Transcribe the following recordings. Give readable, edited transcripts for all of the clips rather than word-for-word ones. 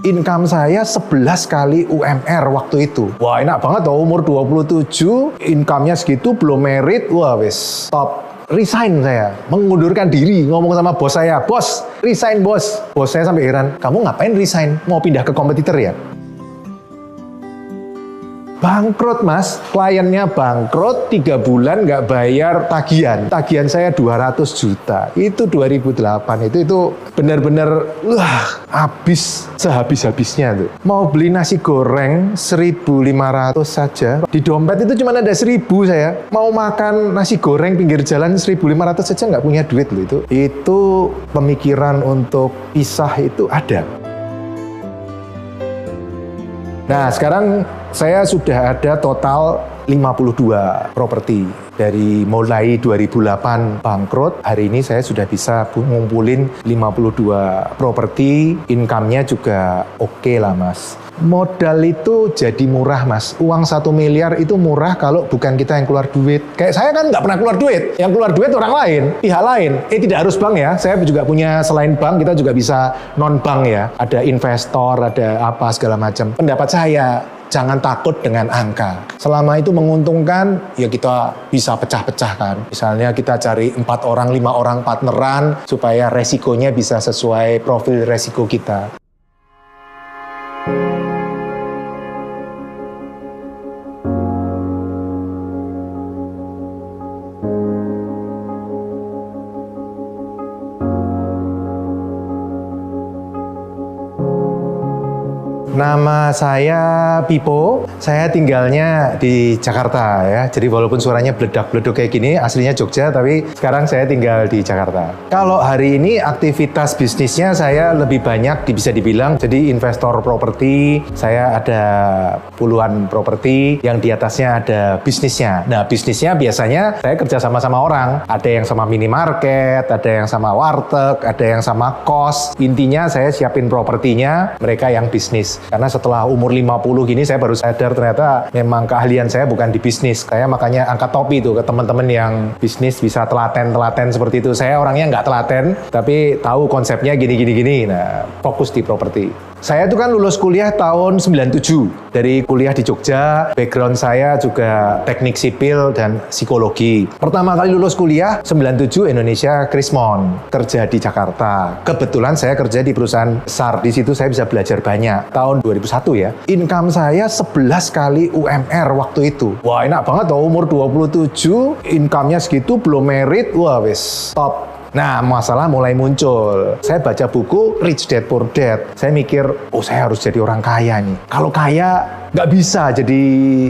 Income saya 11 kali UMR waktu itu. Wah, enak banget toh, umur 27, income-nya segitu, belum merit, wah wes top. Resign saya, mengundurkan diri, ngomong sama bos saya, bos, resign bos. Bos saya sampai heran, kamu ngapain resign? Mau pindah ke kompetitor ya? Bangkrut mas, kliennya bangkrut, 3 bulan nggak bayar tagihan. Tagihan saya 200 juta, itu 2008, itu benar-benar habis sehabis-habisnya tuh. Mau beli nasi goreng 1.500 saja, di dompet itu cuma ada 1.000 saya. Mau makan nasi goreng pinggir jalan 1.500 saja nggak punya duit loh itu. Itu pemikiran untuk pisah itu ada. Nah, sekarang saya sudah ada total 52 properti. Dari mulai 2008 bangkrut, hari ini saya sudah bisa ngumpulin 52 properti, income-nya juga oke lah mas. Modal itu jadi murah mas, uang 1 miliar itu murah kalau bukan kita yang keluar duit. Kayak saya kan nggak pernah keluar duit, yang keluar duit orang lain, pihak lain. Tidak harus bank ya, saya juga punya selain bank, kita juga bisa non-bank ya. Ada investor, ada apa segala macam. Pendapat saya, jangan takut dengan angka. Selama itu menguntungkan, ya kita bisa pecah-pecahkan. Misalnya kita cari 4 orang, 5 orang partneran, supaya resikonya bisa sesuai profil resiko kita. Nama saya Pipo, saya tinggalnya di Jakarta ya. Jadi walaupun suaranya bledak-bleduk kayak gini, aslinya Jogja, tapi sekarang saya tinggal di Jakarta. Kalau hari ini aktivitas bisnisnya saya lebih banyak bisa dibilang jadi investor properti. Saya ada puluhan properti, yang di atasnya ada bisnisnya. Nah, bisnisnya biasanya saya kerja sama-sama orang. Ada yang sama minimarket, ada yang sama warteg, ada yang sama kos. Intinya saya siapin propertinya, mereka yang bisnis. Karena setelah umur 50 gini saya baru sadar ternyata memang keahlian saya bukan di bisnis. Saya makanya angkat topi tuh ke teman-teman yang bisnis bisa telaten-telaten seperti itu. Saya orangnya nggak telaten, tapi tahu konsepnya gini-gini. Nah, fokus di properti. Saya tuh kan lulus kuliah tahun 97. Dari kuliah di Jogja, background saya juga teknik sipil dan psikologi. Pertama kali lulus kuliah, 97 Indonesia Krismon. Kerja di Jakarta. Kebetulan saya kerja di perusahaan besar. Di situ saya bisa belajar banyak. Tahun 2001 ya. Income saya 11 kali UMR waktu itu. Wah, enak banget toh, umur 27, income-nya segitu, belum merit, wah wes top. Nah, masalah mulai muncul. Saya baca buku Rich Dad Poor Dad. Saya mikir, oh saya harus jadi orang kaya nih. Kalau kaya, nggak bisa jadi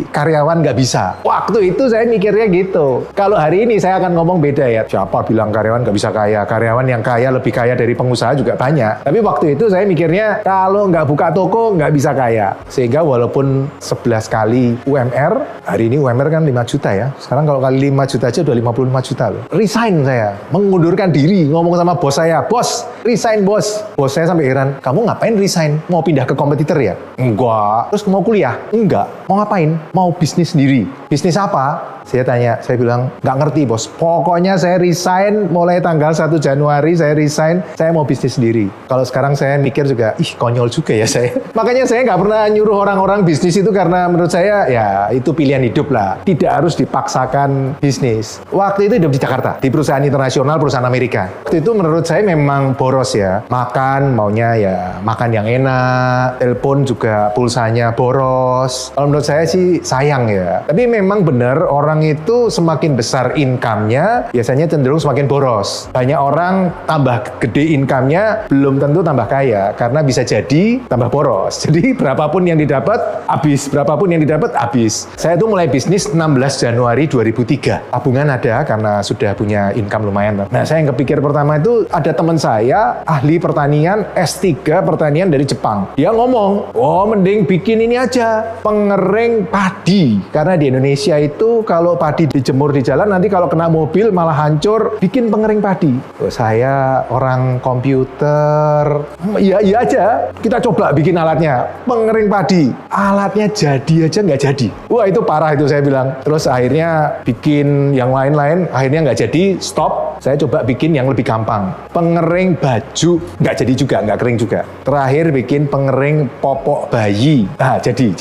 karyawan, nggak bisa. Waktu itu saya mikirnya gitu. Kalau hari ini saya akan ngomong beda ya. Siapa bilang karyawan nggak bisa kaya? Karyawan yang kaya lebih kaya dari pengusaha juga banyak. Tapi waktu itu saya mikirnya kalau nggak buka toko nggak bisa kaya. Sehingga walaupun 11 kali UMR, hari ini UMR kan 5 juta ya. Sekarang kalau kali 5 juta aja udah 55 juta loh. Resign saya, mengundurkan diri, ngomong sama bos saya, bos, resign bos. Bos saya sampai heran, kamu ngapain resign? Mau pindah ke kompetitor ya? Enggak. Terus mau kuliah? Enggak. Mau ngapain? Mau bisnis sendiri. Bisnis apa? Saya tanya, saya bilang, nggak ngerti bos. Pokoknya saya resign, mulai tanggal 1 Januari saya resign, saya mau bisnis sendiri. Kalau sekarang saya mikir juga, ih konyol juga ya saya. Makanya saya nggak pernah nyuruh orang-orang bisnis itu karena menurut saya, ya itu pilihan hidup lah. Tidak harus dipaksakan bisnis. Waktu itu hidup di Jakarta, di perusahaan internasional, perusahaan Amerika. Waktu itu menurut saya memang boros ya. Makan, maunya ya makan yang enak. Telepon juga pulsanya boros. Kalau menurut saya sih sayang ya. Tapi memang benar orang itu semakin besar income-nya, biasanya cenderung semakin boros. Banyak orang tambah gede income-nya, belum tentu tambah kaya, karena bisa jadi tambah boros. Jadi berapapun yang didapat, habis. Berapapun yang didapat, habis. Saya tuh mulai bisnis 16 Januari 2003. Tabungan ada, karena sudah punya income lumayan. Nah, saya yang kepikir pertama itu, ada teman saya, ahli pertanian, S3 pertanian dari Jepang. Dia ngomong, oh mending bikin ini aja, pengering padi. Karena di Indonesia itu kalau padi dijemur di jalan, nanti kalau kena mobil malah hancur, bikin pengering padi. Saya orang komputer, iya aja, kita coba bikin alatnya, pengering padi. Alatnya jadi aja nggak jadi. Wah itu parah itu saya bilang. Terus akhirnya bikin yang lain-lain, akhirnya nggak jadi, stop. Saya coba bikin yang lebih gampang. Pengering baju, nggak jadi juga, nggak kering juga. Terakhir bikin pengering popok bayi. Jadi.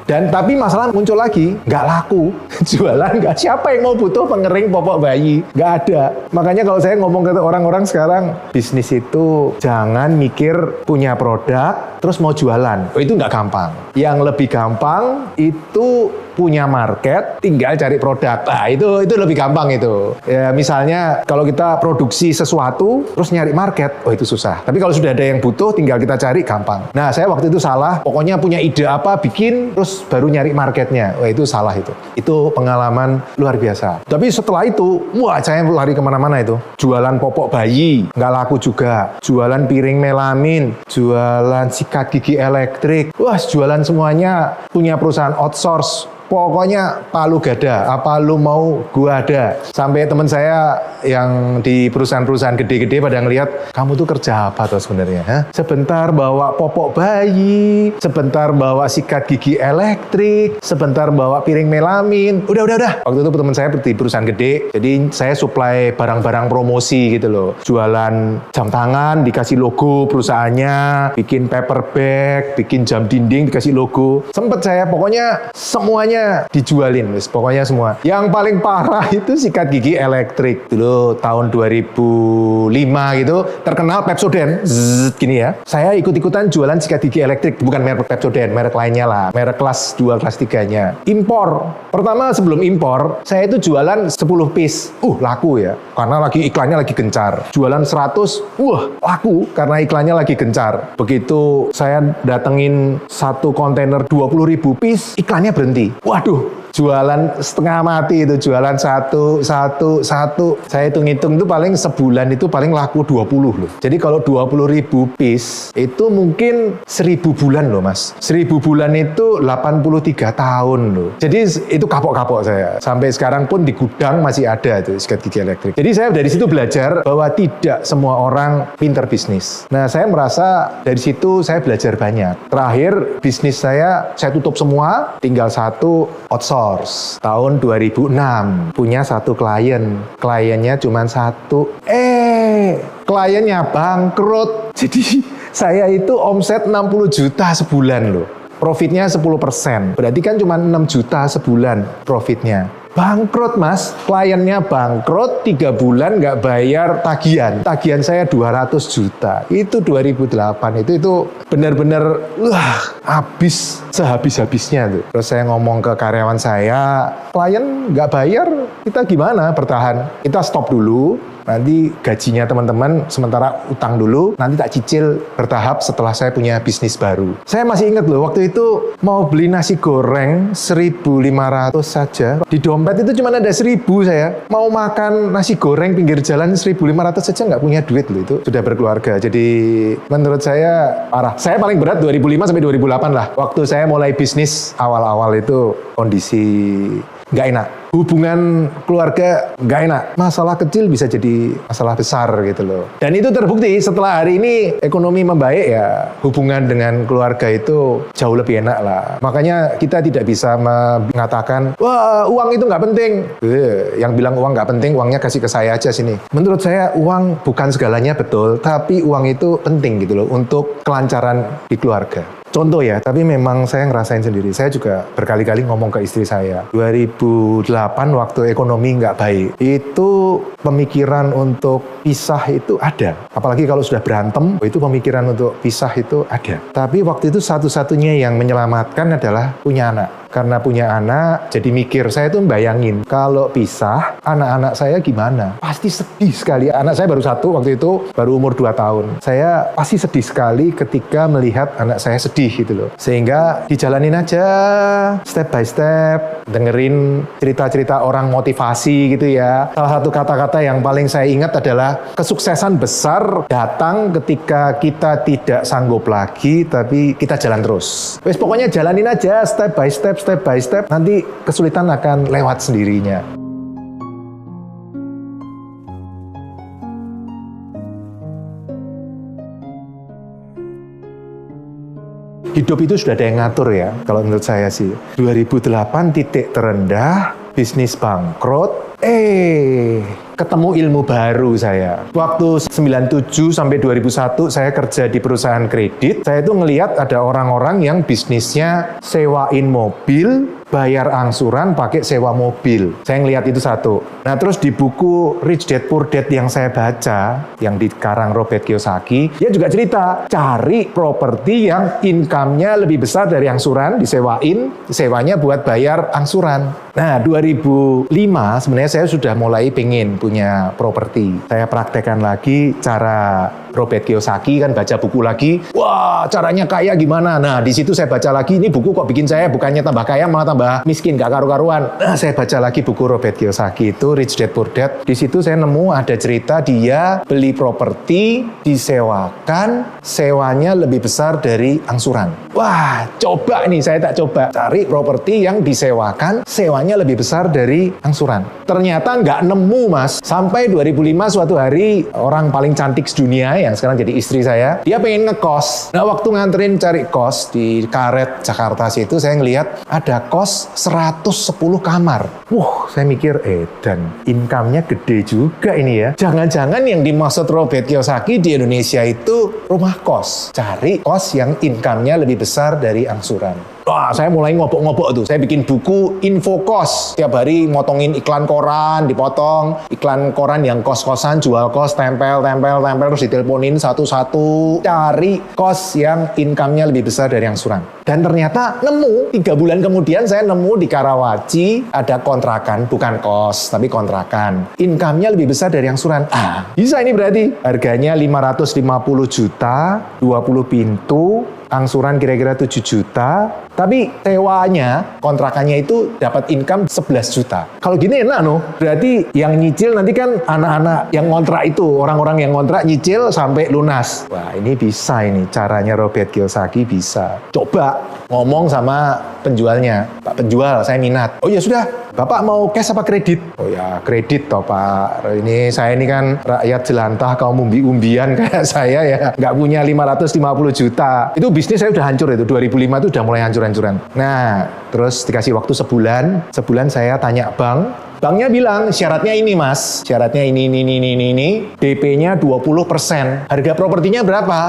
Dan tapi masalah muncul lagi, nggak laku. Jualan nggak, siapa yang mau butuh pengering popok bayi? Nggak ada. Makanya kalau saya ngomong ke orang-orang sekarang, bisnis itu jangan mikir punya produk, terus mau jualan. Itu nggak gampang. Yang lebih gampang itu punya market, tinggal cari produk. Itu lebih gampang itu. Ya, misalnya kalau kita produksi sesuatu, terus nyari market, itu susah. Tapi kalau sudah ada yang butuh, tinggal kita cari, gampang. Nah, saya waktu itu salah. Pokoknya punya ide apa, bikin, terus baru nyari marketnya. Itu salah itu. Itu pengalaman luar biasa. Tapi setelah itu, saya lari kemana-mana itu. Jualan popok bayi, nggak laku juga. Jualan piring melamin, jualan sikat gigi elektrik. Jualan semuanya, punya perusahaan outsource. Pokoknya palu gada, apa lu mau gua ada. Sampai teman saya yang di perusahaan-perusahaan gede-gede pada ngelihat, kamu tuh kerja apa tuh sebenarnya? Sebentar bawa popok bayi, sebentar bawa sikat gigi elektrik, sebentar bawa piring melamin. Udah. Waktu itu teman saya di perusahaan gede, jadi saya supply barang-barang promosi gitu loh. Jualan jam tangan, dikasih logo perusahaannya, bikin paper bag, bikin jam dinding, dikasih logo. Sempet saya pokoknya semuanya dijualin, pokoknya semua. Yang paling parah itu sikat gigi elektrik. Dulu tahun 2005 gitu, terkenal Pepsodent, gini ya. Saya ikut-ikutan jualan sikat gigi elektrik, bukan merek Pepsodent, merek lainnya lah, merek kelas 2, kelas 3-nya. Impor. Pertama sebelum impor, saya itu jualan 10 piece. Laku ya, karena iklannya lagi gencar. Jualan 100, laku karena iklannya lagi gencar. Begitu saya datengin satu kontainer 20.000 piece, iklannya berhenti. Waduh, jualan setengah mati itu, jualan satu. Saya hitung-hitung itu paling sebulan itu paling laku 20 loh. Jadi kalau 20.000 piece itu mungkin 1000 bulan loh mas. 1000 bulan itu 83 tahun loh. Jadi itu kapok-kapok saya. Sampai sekarang pun di gudang masih ada itu sikat gigi elektrik. Jadi saya dari situ belajar bahwa tidak semua orang pinter bisnis. Nah saya merasa dari situ saya belajar banyak. Terakhir bisnis saya tutup semua, tinggal satu outsource. Tahun 2006 punya satu kliennya cuma satu. Kliennya bangkrut. Jadi saya itu omset 60 juta sebulan loh. Profitnya 10%. Berarti kan cuma 6 juta sebulan profitnya. Bangkrut mas, kliennya bangkrut, 3 bulan nggak bayar tagihan. Tagihan saya 200 juta. Itu 2008, itu benar-benar habis sehabis-habisnya tuh. Terus saya ngomong ke karyawan saya, klien nggak bayar, kita gimana bertahan? Kita stop dulu. Nanti gajinya teman-teman sementara utang dulu, nanti tak cicil bertahap setelah saya punya bisnis baru. Saya masih ingat loh, waktu itu mau beli nasi goreng 1.500 saja. Di dompet itu cuma ada 1.000 saya. Mau makan nasi goreng pinggir jalan 1.500 saja nggak punya duit loh, itu sudah berkeluarga. Jadi menurut saya parah. Saya paling berat 2005 sampai 2008 lah. Waktu saya mulai bisnis awal-awal itu kondisi nggak enak. Hubungan keluarga nggak enak. Masalah kecil bisa jadi masalah besar gitu loh. Dan itu terbukti setelah hari ini ekonomi membaik ya, hubungan dengan keluarga itu jauh lebih enak lah. Makanya kita tidak bisa mengatakan, wah uang itu nggak penting. Yang bilang uang nggak penting, uangnya kasih ke saya aja sini. Menurut saya uang bukan segalanya betul, tapi uang itu penting gitu loh untuk kelancaran di keluarga. Contoh ya, tapi memang saya ngerasain sendiri. Saya juga berkali-kali ngomong ke istri saya. 2008 waktu ekonomi nggak baik, itu pemikiran untuk pisah itu ada. Apalagi kalau sudah berantem, itu pemikiran untuk pisah itu ada. Tapi waktu itu satu-satunya yang menyelamatkan adalah punya anak. karena punya anak, jadi mikir, saya tuh bayangin, kalau pisah, anak-anak saya gimana? Pasti sedih sekali. Anak saya baru 1 waktu itu, baru umur 2 tahun. Saya pasti sedih sekali ketika melihat anak saya sedih gitu loh. Sehingga dijalanin aja, step by step, dengerin cerita-cerita orang motivasi gitu ya. Salah satu kata-kata yang paling saya ingat adalah, kesuksesan besar datang ketika kita tidak sanggup lagi, tapi kita jalan terus. Wes pokoknya jalanin aja, step by step, nanti kesulitan akan lewat sendirinya. Hidup itu sudah ada yang ngatur ya, kalau menurut saya sih. 2008 titik terendah, bisnis bangkrut, ketemu ilmu baru saya. Waktu 97 sampai 2001 saya kerja di perusahaan kredit, saya itu ngelihat ada orang-orang yang bisnisnya sewain mobil, bayar angsuran pakai sewa mobil. Saya ngelihat itu satu. Nah terus di buku Rich Dad Poor Dad yang saya baca, yang dikarang Robert Kiyosaki, dia juga cerita, cari properti yang income-nya lebih besar dari angsuran, disewain, sewanya buat bayar angsuran. Nah 2005 sebenarnya saya sudah mulai pengen punya properti. Saya praktekkan lagi cara Robert Kiyosaki, kan baca buku lagi. Wah, caranya kaya gimana? Nah, di situ saya baca lagi, ini buku kok bikin saya bukannya tambah kaya, malah tambah miskin, gak karu-karuan. Nah, saya baca lagi buku Robert Kiyosaki itu, Rich Dad Poor Dad. Di situ saya nemu ada cerita dia beli properti, disewakan, sewanya lebih besar dari angsuran. Wah, coba nih, saya tak coba. Cari properti yang disewakan, sewanya lebih besar dari angsuran. Ternyata nggak nemu, Mas. Sampai 2005 suatu hari, orang paling cantik sedunia, yang sekarang jadi istri saya, dia pengen ngekos. Nah, waktu nganterin cari kos di Karet, Jakarta situ, saya ngelihat ada kos 110 kamar. Saya mikir, dan income-nya gede juga ini ya. Jangan-jangan yang dimaksud Robert Kiyosaki di Indonesia itu rumah kos. Cari kos yang income-nya lebih besar dari angsuran. Wah, saya mulai ngobok-ngobok tuh. Saya bikin buku info kos. Tiap hari motongin iklan koran, dipotong. Iklan koran yang kos-kosan, jual kos, tempel, terus diteleponin satu-satu. Cari kos yang income-nya lebih besar dari angsuran. Dan ternyata nemu. 3 bulan kemudian saya nemu di Karawaci ada kontrakan, bukan kos, tapi kontrakan. Income-nya lebih besar dari angsuran. Bisa ini berarti. Harganya 550 juta, 20 pintu, angsuran kira-kira 7 juta, tapi sewanya, kontrakannya itu dapat income 11 juta. Kalau gini enak no, berarti yang nyicil nanti kan anak-anak yang ngontrak itu, orang-orang yang ngontrak nyicil sampai lunas. Wah ini bisa ini, caranya Robert Kiyosaki bisa. Coba ngomong sama penjualnya, Pak penjual saya minat. Oh ya sudah, Bapak mau cash apa kredit? Oh ya kredit toh Pak, ini saya ini kan rakyat jelantah kaum umbi-umbian kayak saya ya, nggak punya 550 juta. Itu bisnis saya udah hancur itu, 2005 itu udah mulai hancur-hancuran. Nah, terus dikasih waktu sebulan saya tanya bank, banknya bilang syaratnya ini mas, syaratnya ini, DP-nya 20%. Harga propertinya berapa?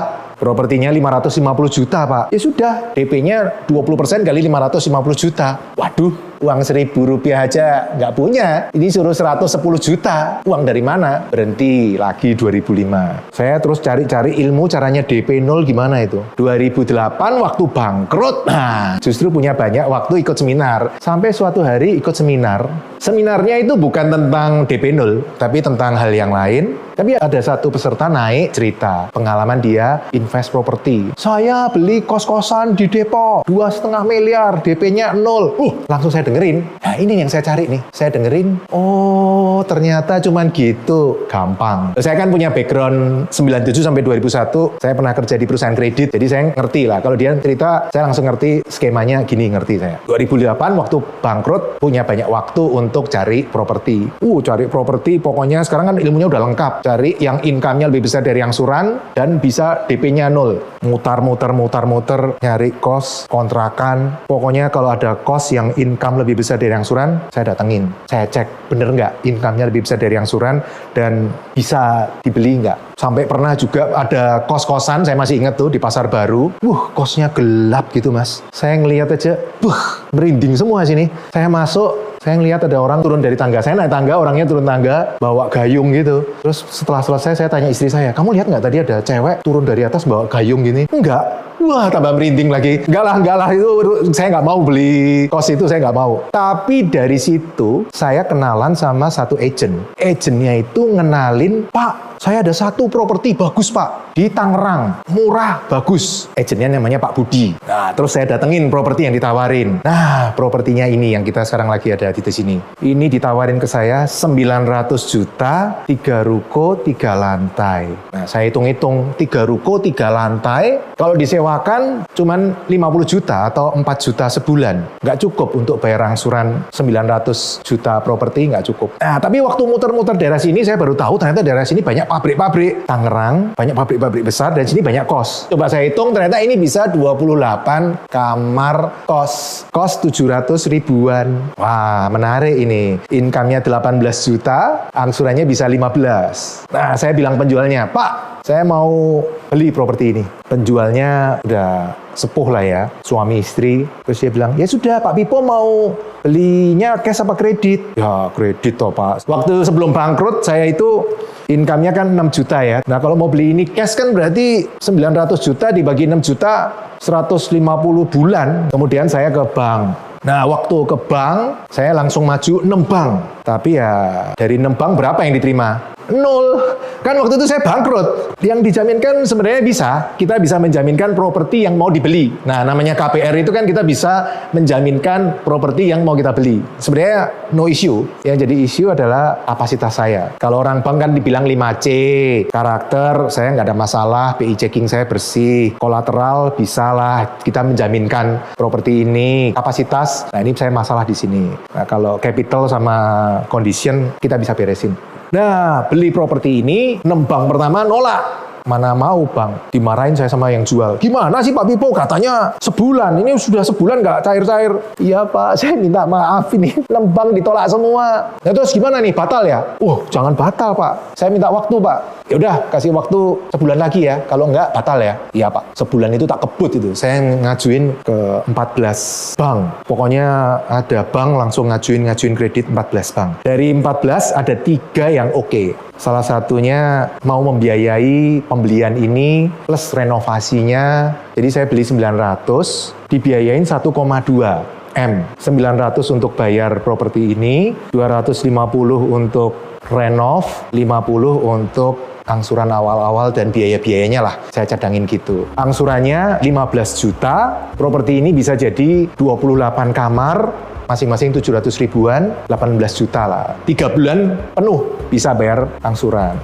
Propertinya 550 juta Pak. Ya sudah, DP-nya 20% kali 550 juta. Waduh, uang 1.000 rupiah aja nggak punya. Ini suruh 110 juta. Uang dari mana? Berhenti lagi 2005. Saya terus cari-cari ilmu caranya DP 0 gimana itu. 2008 waktu bangkrut, nah justru punya banyak waktu ikut seminar. Sampai suatu hari ikut seminar. Seminarnya itu bukan tentang DP 0, tapi tentang hal yang lain. Tapi ada satu peserta naik cerita pengalaman dia invest properti. Saya beli kos-kosan di Depok 2,5 miliar, DP-nya 0. Langsung saya dengerin. Nah ini yang saya cari nih. Saya dengerin. Oh ternyata cuman gitu. Gampang. Saya kan punya background 97 sampai 2001. Saya pernah kerja di perusahaan kredit. Jadi saya ngerti lah. Kalau dia cerita, saya langsung ngerti skemanya gini, ngerti saya. 2008 waktu bangkrut punya banyak waktu untuk cari properti. Cari properti pokoknya sekarang kan ilmunya udah lengkap. Cari yang income-nya lebih besar dari angsuran dan bisa DP-nya 0. Mutar-muter nyari kos, kontrakan. Pokoknya kalau ada kos yang income lebih besar dari angsuran, saya datengin. Saya cek bener nggak income-nya lebih besar dari angsuran dan bisa dibeli nggak. Sampai pernah juga ada kos-kosan, saya masih ingat tuh di Pasar Baru. Kosnya gelap gitu mas. Saya ngeliat aja, merinding semua sini. Saya masuk, saya ngeliat ada orang turun dari tangga. Saya naik tangga, orangnya turun tangga, bawa gayung gitu. Terus setelah selesai, saya tanya istri saya, kamu lihat nggak tadi ada cewek turun dari atas bawa gayung gini? Enggak. Wah, tambah merinding lagi. Enggak lah, itu saya nggak mau beli kos itu, saya nggak mau. Tapi dari situ, saya kenalan sama satu agent. Agentnya itu ngenalin, Pak, saya ada satu properti bagus, Pak. Di Tangerang, murah, bagus. Agentnya namanya Pak Budi. Nah, terus saya datengin properti yang ditawarin. Nah, propertinya ini yang kita sekarang lagi ada di sini. Ini ditawarin ke saya 900 juta, 3 ruko, 3 lantai. Nah, saya hitung-hitung, 3 ruko, 3 lantai, kalau disewakan cuman 50 juta atau 4 juta sebulan. Nggak cukup untuk bayar angsuran 900 juta properti, nggak cukup. Nah, tapi waktu muter-muter daerah sini, saya baru tahu ternyata daerah sini banyak pabrik-pabrik. Tangerang, banyak pabrik-pabrik besar, dan sini banyak kos. Coba saya hitung, ternyata ini bisa 28 kamar kos. Kos 700 ribuan. Wah, menarik ini. Income-nya 18 juta, angsurannya bisa 15. Nah, saya bilang penjualnya, Pak, saya mau beli properti ini. Penjualnya udah sepuh lah ya, suami istri. Terus dia bilang, ya sudah Pak Pipo mau belinya cash apa kredit? Ya kredit toh Pak. Waktu sebelum bangkrut saya itu income-nya kan 6 juta ya. Nah kalau mau beli ini cash kan berarti 900 juta dibagi 6 juta, 150 bulan. Kemudian saya ke bank. Nah, waktu ke bank, saya langsung maju 6 bank. Tapi ya, dari 6 bank berapa yang diterima? 0. Kan waktu itu saya bangkrut. Yang dijaminkan sebenarnya kita bisa menjaminkan properti yang mau dibeli. Nah, namanya KPR itu kan kita bisa menjaminkan properti yang mau kita beli. Sebenarnya no issue. Yang jadi issue adalah kapasitas saya. Kalau orang bank kan dibilang 5C. Karakter, saya nggak ada masalah. BI checking saya bersih. Kolateral, bisa lah. Kita menjaminkan properti ini. Kapasitas, nah ini saya masalah di sini. Nah, kalau capital sama condition, kita bisa beresin. Nah, beli properti ini, 6 bank pertama nolak. Mana mau bang, dimarahin saya sama yang jual. Gimana sih Pak Pipo, katanya sebulan, ini sudah sebulan nggak cair-cair. Iya Pak, saya minta maaf ini, 6 bank ditolak semua. Nah terus gimana nih, batal ya? Jangan batal Pak, saya minta waktu Pak. Ya udah, kasih waktu sebulan lagi ya, kalau nggak batal ya. Iya Pak, sebulan itu tak kebut itu. Saya ngajuin ke 14 bank. Pokoknya ada bank langsung ngajuin kredit 14 bank. Dari 14 ada 3 yang oke. Salah satunya mau membiayai pembelian ini plus renovasinya. Jadi saya beli 900, dibiayain 1,2 M. 900 untuk bayar properti ini, 250 untuk renov, 50 untuk angsuran awal-awal dan biaya-biayanya lah. Saya cadangin gitu. Angsurannya 15 juta, properti ini bisa jadi 28 kamar, masing-masing 700 ribuan, 18 juta lah. 3 bulan penuh bisa bayar angsuran.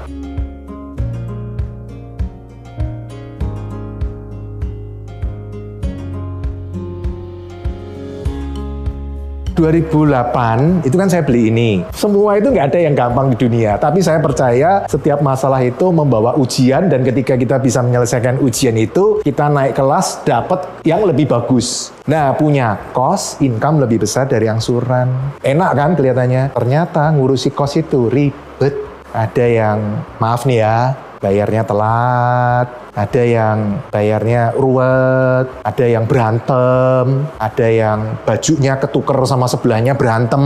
...2008 itu kan saya beli ini. Semua itu nggak ada yang gampang di dunia. Tapi saya percaya setiap masalah itu membawa ujian, dan ketika kita bisa menyelesaikan ujian itu, kita naik kelas dapat yang lebih bagus. Nah, punya kos, income lebih besar dari angsuran. Enak kan kelihatannya? Ternyata ngurusi kos itu ribet. Ada yang, maaf nih ya, bayarnya telat, ada yang bayarnya ruwet, ada yang berantem, ada yang bajunya ketuker sama sebelahnya berantem,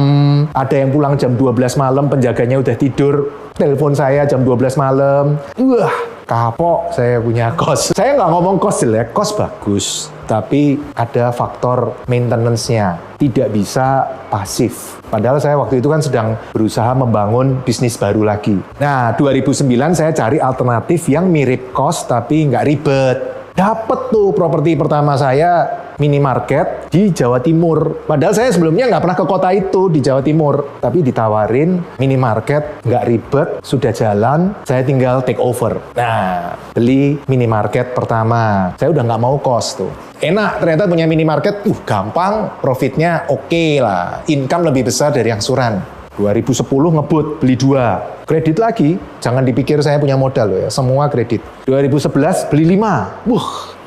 ada yang pulang jam 12 malam, penjaganya udah tidur, telepon saya jam 12 malam. Wah, kapok saya punya kos. Saya nggak ngomong kos jelek, kos bagus. Tapi ada faktor maintenance-nya, tidak bisa pasif. Padahal saya waktu itu kan sedang berusaha membangun bisnis baru lagi. Nah, 2009 saya cari alternatif yang mirip kos tapi nggak ribet. Dapet tuh properti pertama saya, minimarket di Jawa Timur. Padahal saya sebelumnya nggak pernah ke kota itu di Jawa Timur. Tapi ditawarin minimarket, nggak ribet, sudah jalan, saya tinggal take over. Nah, beli minimarket pertama. Saya udah nggak mau kos tuh. Enak, ternyata punya minimarket, gampang, profitnya oke lah. Income lebih besar dari angsuran. 2010 ngebut, beli 2. Kredit lagi, jangan dipikir saya punya modal loh ya, semua kredit. 2011 beli 5.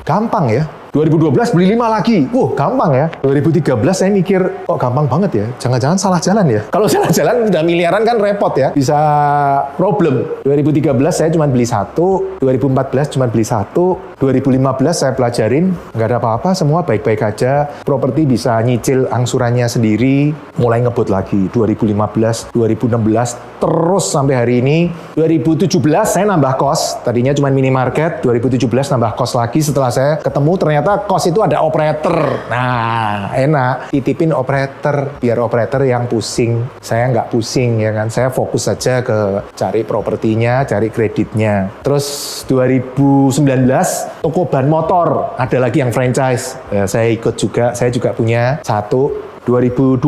Gampang ya. 2012 beli 5 lagi. Gampang ya. 2013 saya mikir, kok gampang banget ya. Jangan-jangan salah jalan ya. Kalau salah jalan udah miliaran kan repot ya. Bisa problem. 2013 saya cuma beli 1, 2014 cuma beli 1, 2015 saya pelajarin, nggak ada apa-apa, semua baik-baik aja. Properti bisa nyicil angsurannya sendiri, mulai ngebut lagi. 2015, 2016, terus sampai hari ini. 2017 saya nambah kos, tadinya cuma minimarket, 2017 nambah kos lagi setelah saya ketemu ternyata kos itu ada operator. Nah, enak, titipin operator, biar operator yang pusing. Saya nggak pusing ya kan, saya fokus saja ke cari propertinya, cari kreditnya. Terus 2019 toko ban motor, ada lagi yang franchise. Saya ikut juga, saya juga punya satu. 2021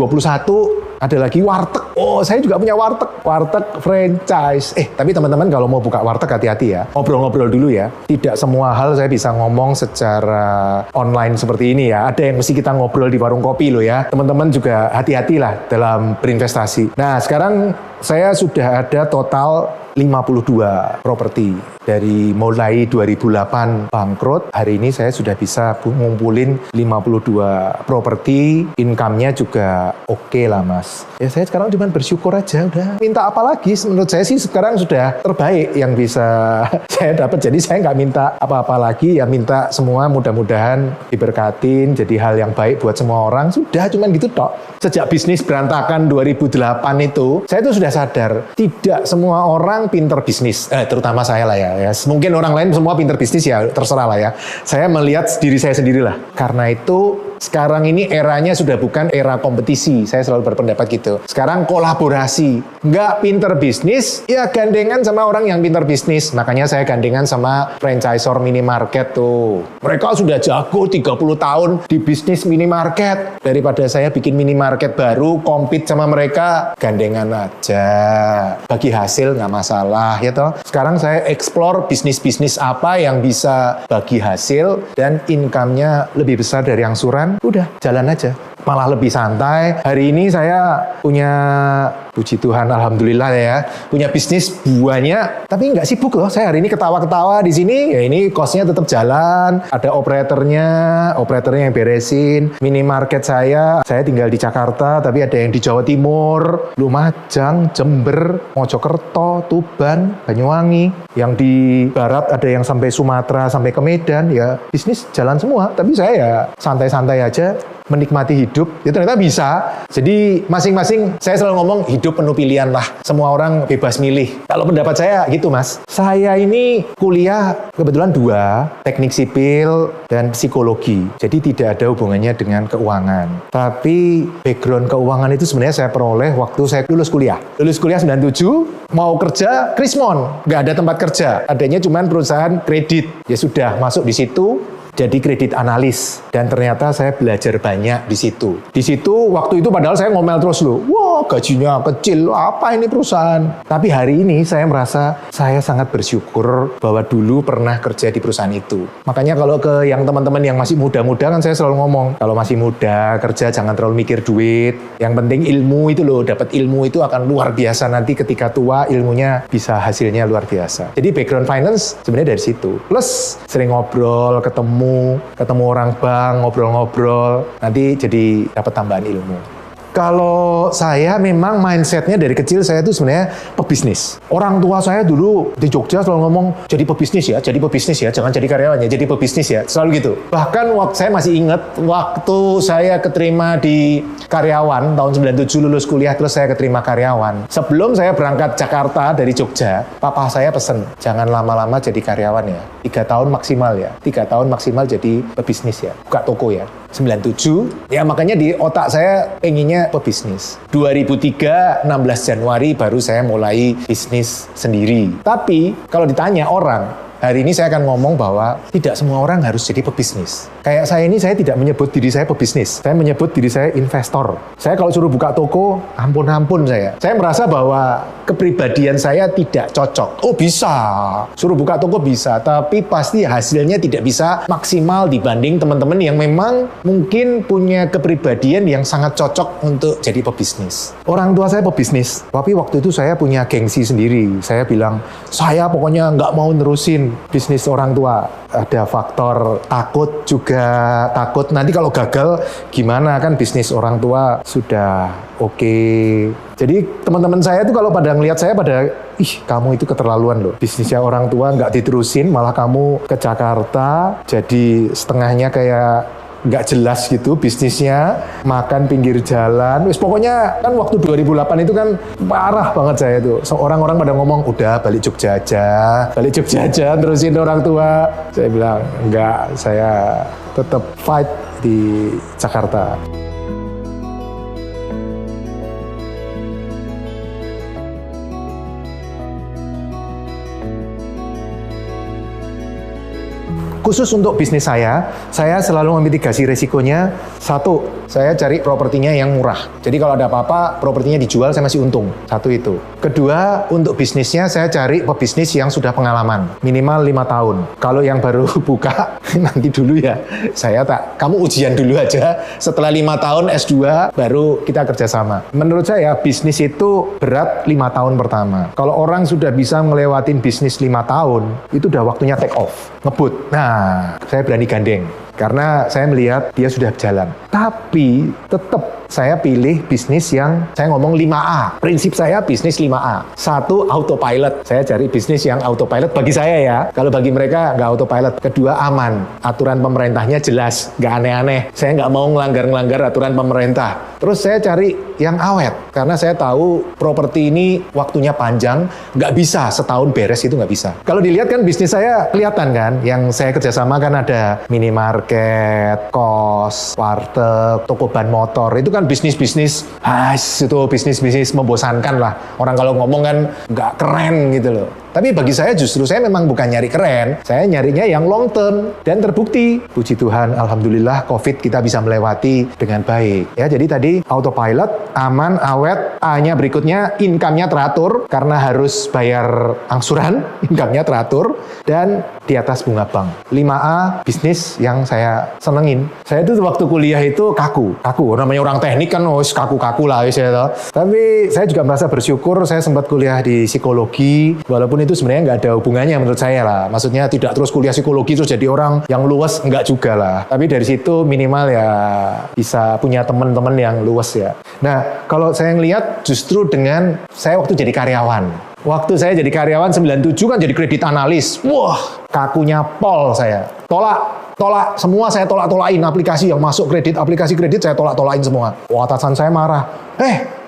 ada lagi warteg. Saya juga punya warteg franchise. Tapi teman-teman kalau mau buka warteg hati-hati ya. Ngobrol-ngobrol dulu ya. Tidak semua hal saya bisa ngomong secara online seperti ini ya. Ada yang mesti kita ngobrol di warung kopi loh ya. Teman-teman juga hati-hatilah dalam berinvestasi. Nah, sekarang saya sudah ada total 52 properti. Dari mulai 2008 bangkrut, hari ini saya sudah bisa ngumpulin 52 properti, income-nya juga oke lah mas. Ya saya sekarang cuma bersyukur aja, udah minta apa lagi? Menurut saya sih sekarang sudah terbaik yang bisa saya dapat. Jadi saya nggak minta apa-apa lagi, ya minta semua mudah-mudahan diberkatin, jadi hal yang baik buat semua orang. Sudah cuma gitu tok. Sejak bisnis berantakan 2008 itu, saya tuh sudah sadar, tidak semua orang pinter bisnis, terutama saya lah ya. Mungkin orang lain semua pinter bisnis ya, terserah lah ya. Saya melihat diri saya sendirilah. Karena itu sekarang ini eranya sudah bukan era kompetisi. Saya selalu berpendapat gitu. Sekarang kolaborasi. Nggak pinter bisnis, ya gandengan sama orang yang pinter bisnis. Makanya saya gandengan sama franchisor minimarket tuh. Mereka sudah jago 30 tahun di bisnis minimarket. Daripada saya bikin minimarket baru, compete sama mereka, gandengan aja. Bagi hasil nggak masalah ya toh. Sekarang saya explore bisnis-bisnis apa yang bisa bagi hasil dan income-nya lebih besar dari angsuran. Udah, jalan aja. Malah lebih santai. Hari ini saya punya, puji Tuhan, alhamdulillah ya, punya bisnis banyak, tapi nggak sibuk loh. Saya hari ini ketawa-ketawa di sini. Ya ini kosnya tetap jalan. Ada operatornya yang beresin. Minimarket saya tinggal di Jakarta, tapi ada yang di Jawa Timur, Lumajang, Jember, Mojokerto, Tuban, Banyuwangi. Yang di barat ada yang sampai Sumatera, sampai ke Medan. Ya bisnis jalan semua. Tapi saya ya santai-santai aja, menikmati hidup, ya ternyata bisa. Jadi masing-masing, saya selalu ngomong hidup penuh pilihan lah. Semua orang bebas milih. Kalau pendapat saya gitu mas. Saya ini kuliah kebetulan 2, teknik sipil dan psikologi. Jadi tidak ada hubungannya dengan keuangan. Tapi background keuangan itu sebenarnya saya peroleh waktu saya lulus kuliah. Lulus kuliah 97, mau kerja Krismon. Nggak ada tempat kerja. Adanya cuma perusahaan kredit. Ya sudah, masuk di situ. Jadi kredit analis, dan ternyata saya belajar banyak di situ. Di situ waktu itu padahal saya ngomel terus loh, wah gajinya kecil, apa ini perusahaan? Tapi hari ini saya merasa saya sangat bersyukur bahwa dulu pernah kerja di perusahaan itu. Makanya kalau ke yang teman-teman yang masih muda-muda kan saya selalu ngomong, kalau masih muda kerja jangan terlalu mikir duit. Yang penting ilmu itu loh, dapat ilmu itu akan luar biasa nanti ketika tua ilmunya bisa hasilnya luar biasa. Jadi background finance sebenarnya dari situ. Plus sering ngobrol, ketemu orang bank, ngobrol-ngobrol, nanti jadi dapat tambahan ilmu. Kalau saya memang mindsetnya dari kecil saya tuh sebenarnya pebisnis. Orang tua saya dulu di Jogja selalu ngomong, jadi pebisnis ya, jangan jadi karyawan ya, jadi pebisnis ya, selalu gitu. Bahkan waktu saya masih ingat, waktu saya keterima di karyawan, tahun 97 lulus kuliah, terus saya keterima karyawan. Sebelum saya berangkat Jakarta dari Jogja, papa saya pesen, jangan lama-lama jadi karyawan ya, 3 tahun maksimal ya, 3 tahun maksimal jadi pebisnis ya, buka toko ya. 97, ya makanya di otak saya pengennya pebisnis. 2003, 16 Januari baru saya mulai bisnis sendiri. Tapi kalau ditanya orang, hari ini saya akan ngomong bahwa tidak semua orang harus jadi pebisnis. Kayak saya ini, saya tidak menyebut diri saya pebisnis. Saya menyebut diri saya investor. Saya kalau suruh buka toko, ampun-ampun saya. Saya merasa bahwa kepribadian saya tidak cocok. Oh bisa, suruh buka toko bisa, tapi pasti hasilnya tidak bisa maksimal dibanding teman-teman yang memang mungkin punya kepribadian yang sangat cocok untuk jadi pebisnis. Orang tua saya pebisnis, tapi waktu itu saya punya gengsi sendiri. Saya bilang, saya pokoknya nggak mau nerusin. mungkin bisnis orang tua. Ada faktor takut juga, takut nanti kalau gagal gimana, kan bisnis orang tua sudah oke. Jadi teman-teman saya tuh kalau pada ngelihat saya pada, ih kamu itu keterlaluan loh. Bisnisnya orang tua nggak diterusin, malah kamu ke Jakarta jadi setengahnya kayak nggak jelas gitu bisnisnya, makan pinggir jalan. Wis pokoknya kan waktu 2008 itu kan parah banget saya tuh. Orang-orang pada ngomong udah balik Jogja aja, terusin orang tua. Saya bilang enggak, saya tetap fight di Jakarta. Khusus untuk bisnis saya selalu memitigasi resikonya. Satu, saya cari propertinya yang murah. Jadi kalau ada apa-apa, propertinya dijual, saya masih untung. Satu itu. Kedua, untuk bisnisnya saya cari pebisnis yang sudah pengalaman. Minimal 5 tahun. Kalau yang baru buka, nanti dulu ya. Kamu ujian dulu aja. Setelah 5 tahun S2, baru kita kerjasama. Menurut saya, bisnis itu berat 5 tahun pertama. Kalau orang sudah bisa ngelewatin bisnis 5 tahun, itu udah waktunya take off, ngebut. Nah, saya berani gandeng. Karena saya melihat dia sudah jalan. Tapi tetap saya pilih bisnis yang saya ngomong 5A. Prinsip saya bisnis 5A. Satu, autopilot. Saya cari bisnis yang autopilot bagi saya ya. Kalau bagi mereka nggak autopilot. Kedua, aman. Aturan pemerintahnya jelas. Nggak aneh-aneh. Saya nggak mau ngelanggar aturan pemerintah. Terus saya cari yang awet. Karena saya tahu properti ini waktunya panjang. Nggak bisa setahun beres, itu nggak bisa. Kalau dilihat kan bisnis saya kelihatan kan. Yang saya kerjasama kan ada minimarket, kos, warteg, toko ban motor. Itu kan bisnis-bisnis, itu bisnis-bisnis membosankan lah. Orang kalau ngomong kan nggak keren gitu loh. Tapi bagi saya justru saya memang bukan nyari keren. Saya nyarinya yang long term dan terbukti. Puji Tuhan, alhamdulillah COVID kita bisa melewati dengan baik. Ya, jadi tadi autopilot, aman, awet. A-nya berikutnya income-nya teratur karena harus bayar angsuran, income-nya teratur dan di atas bunga bank. 5A bisnis yang saya senengin. Saya itu waktu kuliah itu kaku. Namanya orang teknik kan kaku-kaku lah ya. Tapi saya juga merasa bersyukur saya sempat kuliah di psikologi, walaupun itu sebenarnya nggak ada hubungannya menurut saya lah. Maksudnya tidak terus kuliah psikologi terus jadi orang yang luas, nggak juga lah. Tapi dari situ minimal ya bisa punya teman-teman yang luas ya. Nah, kalau saya ngelihat justru dengan saya waktu jadi karyawan. Waktu saya jadi karyawan 97 kan jadi kredit analis. Wah, kakunya pol saya. Tolak semua, saya tolak-tolain aplikasi yang masuk aplikasi kredit saya tolak-tolain semua. Wah, atasan saya marah.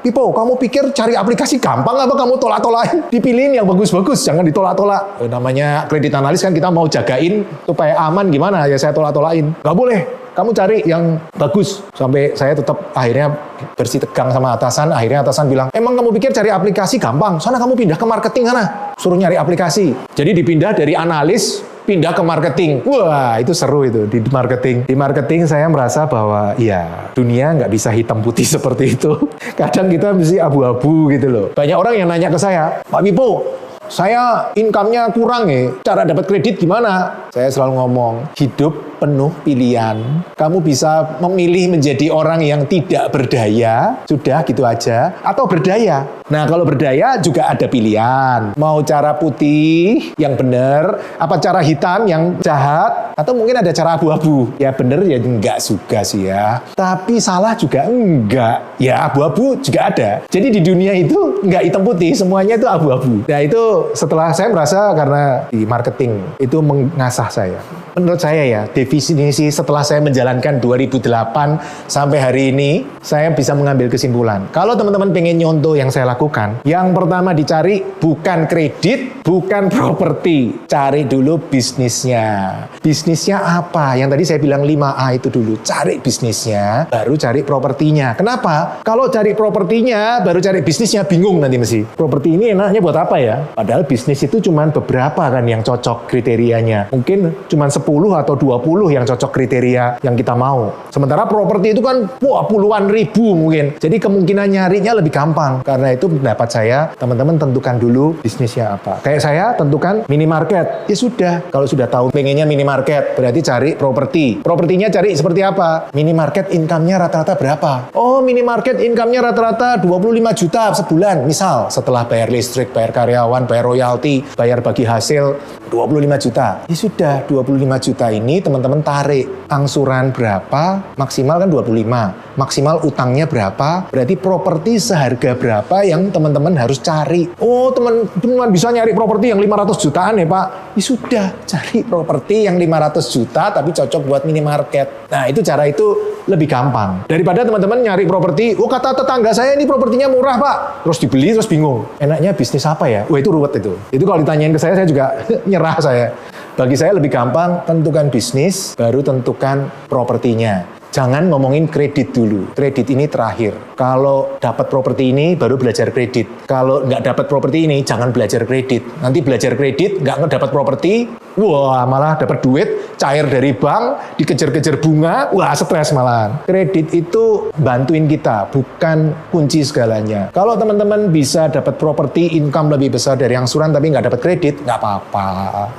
Pipo, kamu pikir cari aplikasi gampang apa kamu tolak-tolain? Dipilihin yang bagus-bagus, jangan ditolak-tolak. Namanya kredit analis kan kita mau jagain supaya aman, gimana ya saya tolak-tolain. Gak boleh, kamu cari yang bagus. Sampai saya tetap akhirnya bersih tegang sama atasan. Akhirnya atasan bilang, emang kamu pikir cari aplikasi gampang? Sana kamu pindah ke marketing sana, suruh nyari aplikasi. Jadi dipindah dari analis, pindah ke marketing. Wah, itu seru itu di marketing. Di marketing saya merasa bahwa ya dunia nggak bisa hitam putih seperti itu. Kadang kita mesti abu-abu gitu loh. Banyak orang yang nanya ke saya, Pak Pipo, saya income-nya kurang ya, cara dapat kredit gimana? Saya selalu ngomong, hidup penuh pilihan. Kamu bisa memilih menjadi orang yang tidak berdaya, sudah gitu aja, atau berdaya. Nah, kalau berdaya juga ada pilihan. Mau cara putih yang benar, apa cara hitam yang jahat, atau mungkin ada cara abu-abu. Ya benar ya enggak juga sih ya. Tapi salah juga enggak. Ya abu-abu juga ada. Jadi di dunia itu enggak hitam putih, semuanya itu abu-abu. Nah, itu setelah saya merasa karena di marketing itu mengasah saya. Menurut saya ya, definisi setelah saya menjalankan 2008 sampai hari ini, saya bisa mengambil kesimpulan. Kalau teman-teman pengen nyontoh yang saya lakukan, yang pertama dicari bukan kredit, bukan properti. Cari dulu bisnisnya. Bisnisnya apa? Yang tadi saya bilang 5A itu dulu. Cari bisnisnya, baru cari propertinya. Kenapa? Kalau cari propertinya, baru cari bisnisnya, bingung nanti mesti. Properti ini enaknya buat apa ya? Padahal bisnis itu cuma beberapa kan yang cocok kriterianya. Mungkin cuma 10 atau 20 yang cocok kriteria yang kita mau. Sementara properti itu kan puluhan ribu mungkin. Jadi kemungkinan nyarinya lebih gampang. Karena itu pendapat saya, teman-teman tentukan dulu bisnisnya apa. Kayak saya tentukan minimarket. Ya sudah, kalau sudah tahu pengennya minimarket, berarti cari properti. Propertinya cari seperti apa? Minimarket income-nya rata-rata berapa? Oh, minimarket income-nya rata-rata 25 juta sebulan. Misal, setelah bayar listrik, bayar karyawan, bayar royalti, bayar bagi hasil 25 juta. Ya sudah, 25 juta ini teman-teman tarik angsuran berapa, maksimal kan 25. Maksimal utangnya berapa, berarti properti seharga berapa yang teman-teman harus cari. Oh, teman-teman bisa nyari properti yang 500 jutaan ya Pak? Ya sudah, cari properti yang 500 juta tapi cocok buat minimarket. Nah, itu cara itu lebih gampang. Daripada teman-teman nyari properti, oh kata tetangga saya ini propertinya murah Pak. Terus dibeli, terus bingung. Enaknya bisnis apa ya? Wah, itu ruwet itu. Itu kalau ditanyain ke saya juga nyerah saya. Bagi saya lebih gampang, tentukan bisnis, baru tentukan propertinya. Jangan ngomongin kredit dulu. Kredit ini terakhir. Kalau dapat properti ini, baru belajar kredit. Kalau nggak dapat properti ini, jangan belajar kredit. Nanti belajar kredit, nggak dapat properti, wah malah dapat duit, cair dari bank, dikejar-kejar bunga, wah stres malahan. Kredit itu bantuin kita, bukan kunci segalanya. Kalau teman-teman bisa dapat properti, income lebih besar dari angsuran, tapi nggak dapat kredit, nggak apa-apa.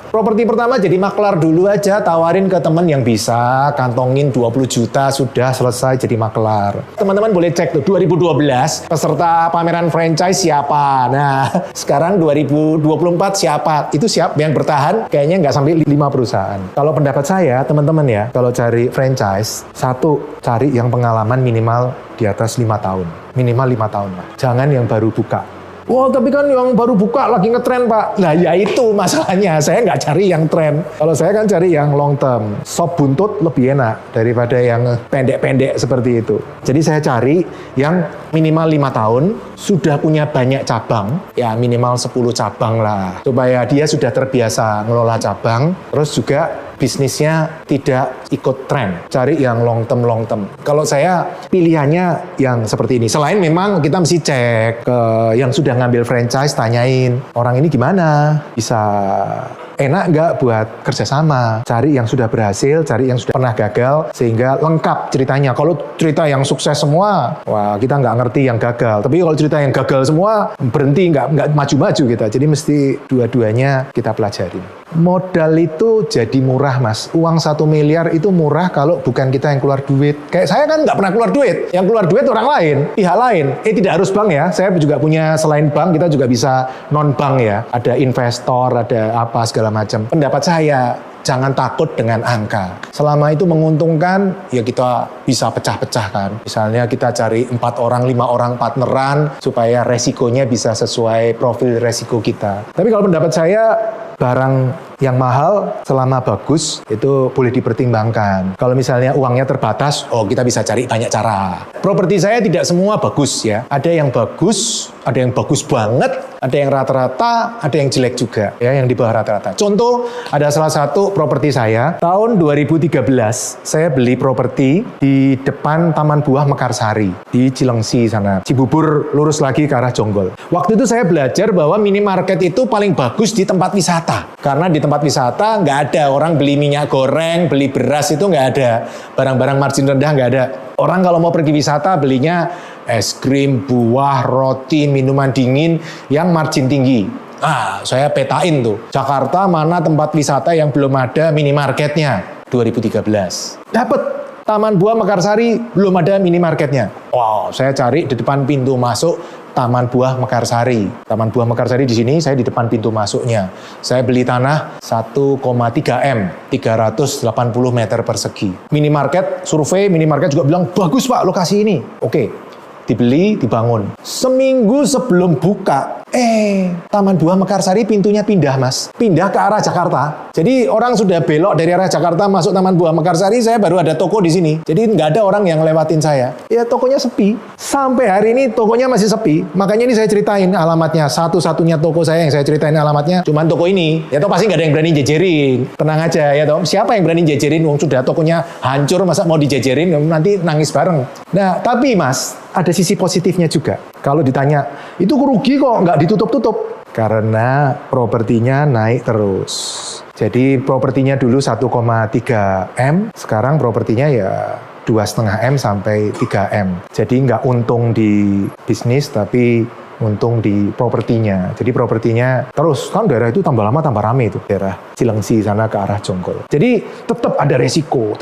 Properti pertama jadi maklar dulu aja, tawarin ke teman yang bisa, kantongin 20 juta, sudah selesai jadi maklar. Teman-teman boleh cek tuh 2012 peserta pameran franchise siapa. Nah, sekarang 2024 siapa? Itu siap yang bertahan kayaknya nggak sampai 5 perusahaan. Kalau pendapat saya, teman-teman ya, kalau cari franchise, satu, cari yang pengalaman minimal di atas 5 tahun. Minimal 5 tahun lah. Jangan yang baru buka. Wah, tapi kan yang baru buka lagi ngetren, Pak. Nah, ya itu masalahnya. Saya nggak cari yang tren. Kalau saya kan cari yang long term. Sop buntut lebih enak daripada yang pendek-pendek seperti itu. Jadi saya cari yang minimal 5 tahun, sudah punya banyak cabang. Ya, minimal 10 cabang lah. Supaya dia sudah terbiasa ngelola cabang. Terus juga bisnisnya tidak ikut tren. Cari yang long term. Kalau saya pilihannya yang seperti ini. Selain memang kita mesti cek ke yang sudah ngambil franchise, tanyain orang ini gimana, bisa enak nggak buat kerjasama. Cari yang sudah berhasil, cari yang sudah pernah gagal, sehingga lengkap ceritanya. Kalau cerita yang sukses semua, wah kita nggak ngerti yang gagal. Tapi kalau cerita yang gagal semua, berhenti, nggak maju-maju kita. Jadi mesti dua-duanya kita pelajari. Modal itu jadi murah, Mas. Uang 1 miliar itu murah kalau bukan kita yang keluar duit. Kayak saya kan nggak pernah keluar duit. Yang keluar duit orang lain, pihak lain. Tidak harus bank ya. Saya juga punya, selain bank, kita juga bisa non-bank ya. Ada investor, ada apa segala macam. Pendapat saya, jangan takut dengan angka. Selama itu menguntungkan, ya kita bisa pecah-pecahkan. Misalnya kita cari 4 orang, 5 orang partneran, supaya resikonya bisa sesuai profil resiko kita. Tapi kalau pendapat saya, barang yang mahal selama bagus itu boleh dipertimbangkan. Kalau misalnya uangnya terbatas, oh kita bisa cari banyak cara. Properti saya tidak semua bagus ya. Ada yang bagus banget, ada yang rata-rata, ada yang jelek juga ya, yang di bawah rata-rata. Contoh, ada salah satu properti saya tahun 2013, saya beli properti di depan Taman Buah Mekarsari di Cilengsi sana. Cibubur lurus lagi ke arah Jonggol. Waktu itu saya belajar bahwa minimarket itu paling bagus di tempat wisata. Karena di tempat wisata nggak ada orang beli minyak goreng, beli beras, itu nggak ada. Barang-barang margin rendah nggak ada. Orang kalau mau pergi wisata belinya es krim, buah, roti, minuman dingin yang margin tinggi. Saya petain tuh. Jakarta mana tempat wisata yang belum ada minimarketnya? 2013. Dapat. Taman Buah Mekarsari belum ada minimarketnya. Wow, saya cari di depan pintu masuk Taman Buah Mekarsari. Taman Buah Mekarsari di sini, saya di depan pintu masuknya. Saya beli tanah 1,3 M, 380 meter persegi. Minimarket, survei minimarket juga bilang, bagus Pak lokasi ini. Oke, dibeli, dibangun. Seminggu sebelum buka, Taman Buah Mekarsari pintunya pindah, Mas. Pindah ke arah Jakarta. Jadi orang sudah belok dari arah Jakarta masuk Taman Buah Mekarsari, saya baru ada toko di sini. Jadi nggak ada orang yang lewatin saya. Ya tokonya sepi. Sampai hari ini tokonya masih sepi. Makanya ini saya ceritain alamatnya. Satu-satunya toko saya yang saya ceritain alamatnya cuman toko ini. Ya toh pasti nggak ada yang berani jejerin. Tenang aja ya toh. Siapa yang berani jejerin? Wong sudah tokonya hancur, masa mau dijejerin? Nanti nangis bareng. Nah, tapi Mas, ada sisi positifnya juga. Kalau ditanya, itu rugi kok nggak ditutup-tutup. Karena propertinya naik terus. Jadi propertinya dulu 1,3 M, sekarang propertinya ya 2,5 M sampai 3 M. Jadi nggak untung di bisnis, tapi untung di propertinya. Jadi propertinya terus, kan daerah itu tambah lama tambah rame itu, daerah Cilengsi sana ke arah Jonggol. Jadi tetap ada resiko,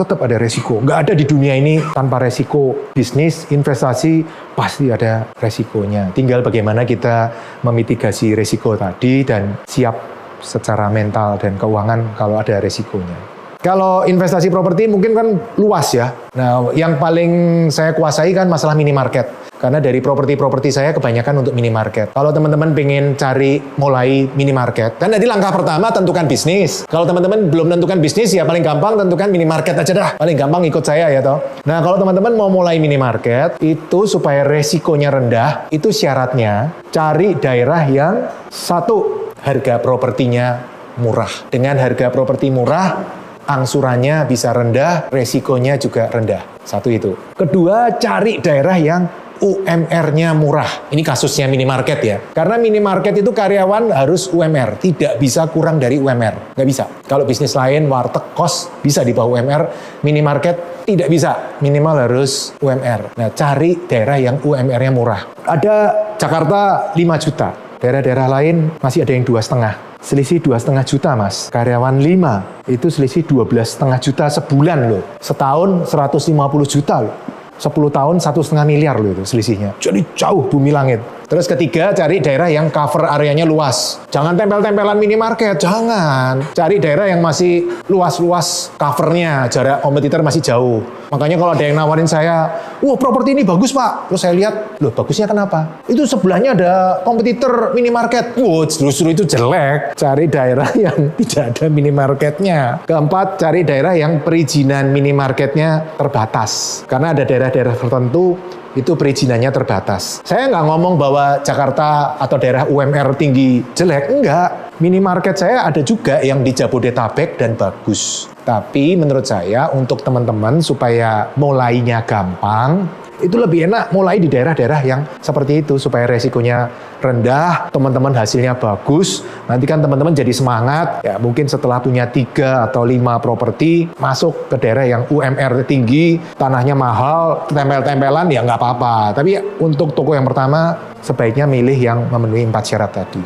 nggak ada di dunia ini tanpa resiko. Bisnis, investasi pasti ada resikonya, tinggal bagaimana kita memitigasi resiko tadi dan siap secara mental dan keuangan kalau ada resikonya. Kalau investasi properti mungkin kan luas ya. Nah, yang paling saya kuasai kan masalah minimarket. Karena dari properti-properti saya kebanyakan untuk minimarket. Kalau teman-teman pengen cari mulai minimarket, kan jadi langkah pertama tentukan bisnis. Kalau teman-teman belum tentukan bisnis, ya paling gampang tentukan minimarket aja dah. Paling gampang ikut saya ya toh. Nah, kalau teman-teman mau mulai minimarket, itu supaya resikonya rendah, itu syaratnya cari daerah yang satu, harga propertinya murah. Dengan harga properti murah, angsurannya bisa rendah, resikonya juga rendah. Satu itu. Kedua, cari daerah yang UMR-nya murah. Ini kasusnya minimarket ya. Karena minimarket itu karyawan harus UMR. Tidak bisa kurang dari UMR. Nggak bisa. Kalau bisnis lain, warteg, kos, bisa di bawah UMR. Minimarket tidak bisa. Minimal harus UMR. Nah, cari daerah yang UMR-nya murah. Ada Jakarta 5 juta. Daerah-daerah lain masih ada yang 2,5. Selisih 2,5 juta mas. Karyawan 5 itu selisih 12,5 juta sebulan loh. Setahun 150 juta loh. 10 tahun 1,5 miliar loh itu selisihnya. Jadi jauh bumi langit. Terus ketiga, cari daerah yang cover areanya luas. Jangan tempel-tempelan minimarket, jangan. Cari daerah yang masih luas-luas covernya, jarak kompetitor masih jauh. Makanya kalau ada yang nawarin saya, wah properti ini bagus pak. Terus saya lihat, loh bagusnya kenapa? Itu sebelahnya ada kompetitor minimarket. Wah justru itu jelek. Cari daerah yang tidak ada minimarketnya. Keempat, cari daerah yang perizinan minimarketnya terbatas. Karena ada daerah-daerah tertentu itu perizinannya terbatas. Saya nggak ngomong bahwa Jakarta atau daerah UMR tinggi jelek, enggak. Minimarket saya ada juga yang di Jabodetabek dan bagus. Tapi menurut saya untuk teman-teman supaya mulainya gampang, itu lebih enak mulai di daerah-daerah yang seperti itu supaya resikonya rendah, teman-teman hasilnya bagus. Nanti kan teman-teman jadi semangat. Ya mungkin setelah punya 3 atau 5 properti, masuk ke daerah yang UMR tinggi, tanahnya mahal, tempel-tempelan ya nggak apa-apa. Tapi untuk toko yang pertama sebaiknya milih yang memenuhi 4 syarat tadi.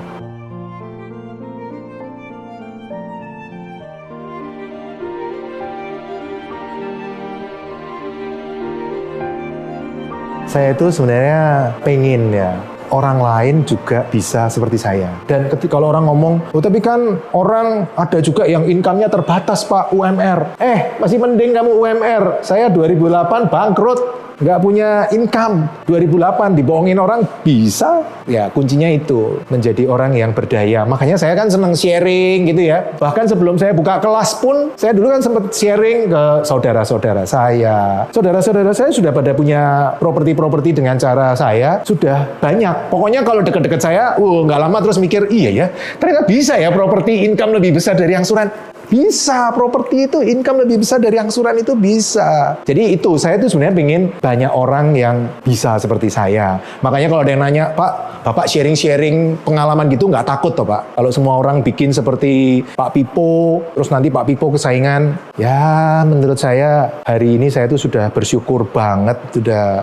Saya itu sebenarnya pengen ya orang lain juga bisa seperti saya. Dan ketika kalau orang ngomong, oh tapi kan orang ada juga yang income-nya terbatas Pak, UMR. Masih mending kamu UMR. Saya 2008 bangkrut. Nggak punya income. 2008 dibohongin orang bisa. Ya kuncinya itu menjadi orang yang berdaya. Makanya saya kan senang sharing gitu ya. Bahkan sebelum saya buka kelas pun, saya dulu kan sempat sharing ke saudara-saudara saya. Saudara-saudara saya sudah pada punya properti-properti dengan cara saya sudah banyak. Pokoknya kalau deket-deket saya, nggak lama terus mikir, iya ya, ternyata bisa ya properti income lebih besar dari angsuran. Bisa, properti itu income lebih besar dari angsuran itu bisa. Jadi itu, saya tuh sebenarnya pengen banyak orang yang bisa seperti saya. Makanya kalau ada yang nanya, Pak, Bapak sharing-sharing pengalaman gitu nggak takut toh Pak? Kalau semua orang bikin seperti Pak Pipo, terus nanti Pak Pipo kesaingan, ya menurut saya hari ini saya tuh sudah bersyukur banget,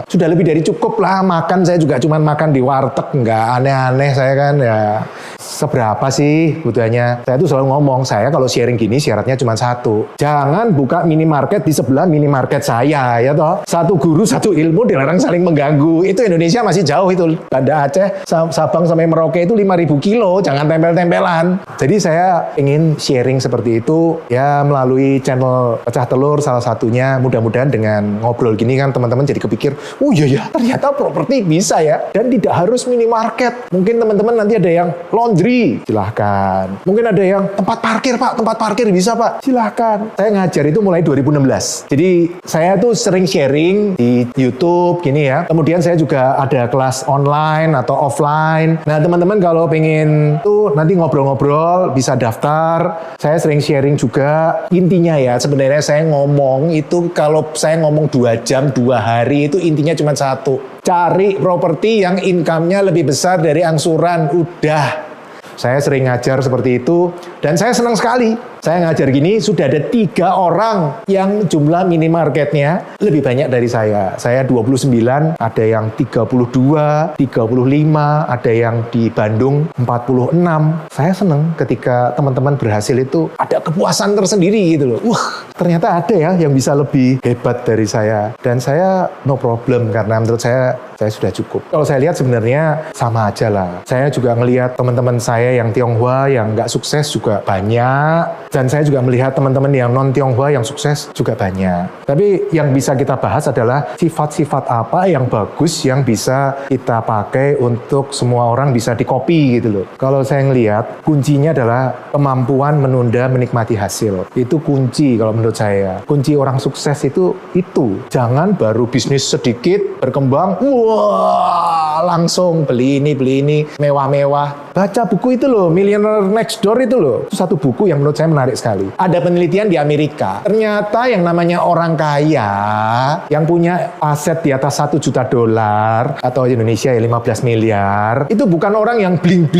sudah lebih dari cukup lah. Makan saya juga cuma makan di warteg, nggak aneh-aneh saya kan ya. Seberapa sih butuhannya? Saya tuh selalu ngomong, saya kalau sharing gini syaratnya cuma satu. Jangan buka minimarket di sebelah minimarket saya, ya toh. Satu guru, satu ilmu, dilarang saling mengganggu. Itu Indonesia masih jauh itu. Banda Aceh, Sabang sampai Merauke itu 5.000 kilo. Jangan tempel-tempelan. Jadi saya ingin sharing seperti itu, ya melalui channel Pecah Telur salah satunya. Mudah-mudahan dengan ngobrol gini kan teman-teman jadi kepikir, oh iya ya, ternyata properti bisa ya. Dan tidak harus minimarket. Mungkin teman-teman nanti ada yang laundry, silahkan. Mungkin ada yang tempat parkir Pak, tempat parkir bisa Pak, silahkan. Saya ngajar itu mulai 2016. Jadi saya tuh sering sharing di YouTube gini ya. Kemudian saya juga ada kelas online atau offline. Nah teman-teman kalau pengen tuh nanti ngobrol-ngobrol bisa daftar. Saya sering sharing juga. Intinya ya sebenarnya saya ngomong itu kalau saya ngomong 2 jam 2 hari itu intinya cuma satu. Cari properti yang income-nya lebih besar dari angsuran. Udah. Saya sering ngajar seperti itu dan saya senang sekali. Saya ngajar gini, sudah ada 3 orang yang jumlah minimarketnya lebih banyak dari saya. Saya 29, ada yang 32, 35, ada yang di Bandung 46. Saya seneng ketika teman-teman berhasil itu ada kepuasan tersendiri gitu loh. Wah, ternyata ada ya yang bisa lebih hebat dari saya. Dan saya no problem karena menurut saya sudah cukup. Kalau saya lihat sebenarnya sama aja lah. Saya juga ngelihat teman-teman saya yang Tionghoa yang nggak sukses juga banyak. Dan saya juga melihat teman-teman yang non-Tionghoa yang sukses juga banyak. Tapi yang bisa kita bahas adalah sifat-sifat apa yang bagus yang bisa kita pakai untuk semua orang bisa di-copy gitu loh. Kalau saya ngelihat kuncinya adalah kemampuan menunda menikmati hasil. Itu kunci kalau menurut saya. Kunci orang sukses itu. Jangan baru bisnis sedikit berkembang, wah langsung beli ini, mewah-mewah. Baca buku itu loh, Millionaire Next Door itu loh. Itu satu buku yang menurut saya menarik sekali. Ada penelitian di Amerika. Ternyata yang namanya orang kaya, yang punya aset di atas $1 juta, atau di Indonesia ya 15 miliar, itu bukan orang yang bling